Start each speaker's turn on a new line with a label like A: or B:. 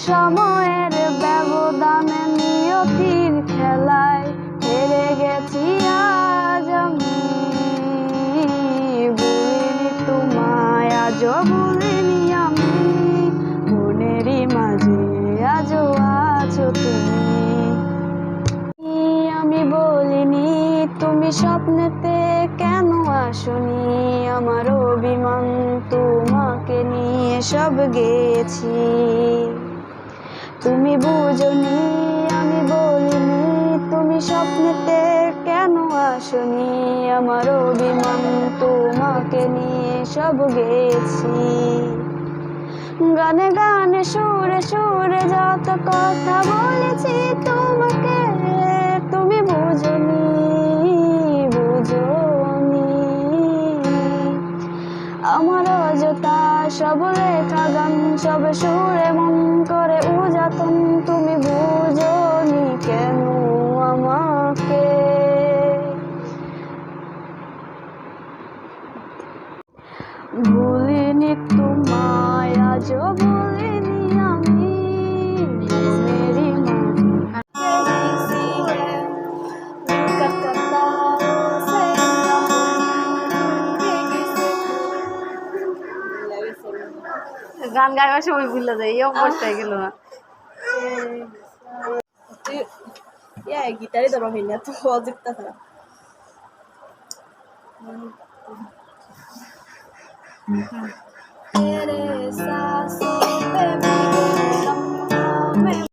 A: সময়ের ব্যবধানে নিয়তির খেলায় হেরে গেছি আজ আমি। বলিনি তোমায় আজও বলিনি আমি, মনেরই মাঝে আজও আছো তুমি। আমি বলিনি তুমি স্বপ্নেতে কেন আসনি, আমার অভিমান তোমাকে নিয়ে সব গেছি। তুমি বুঝনি আমি বলিনি তুমি স্বপ্নেতে কেন আসনি, আমার অভিমান তোমাকে নিয়ে সব গেছি। গানে গানে সুরে সুরে যত কথা বলেছি তোমাকে, তুমি বুঝনি বুঝনি। আমার অযথা সব লেখা গান সব সুরে মন করে উজাতন, তুমি বুঝনি কেন আমাকে। ভুলিনি তোমায় আজও বলিনি আমি, মনেরই গান গাইবার সময় ভুলে যায়, এই অবস্থায় গেল না।
B: গিটারই ধরা হয় না তো অযুক্তা ছাড়া।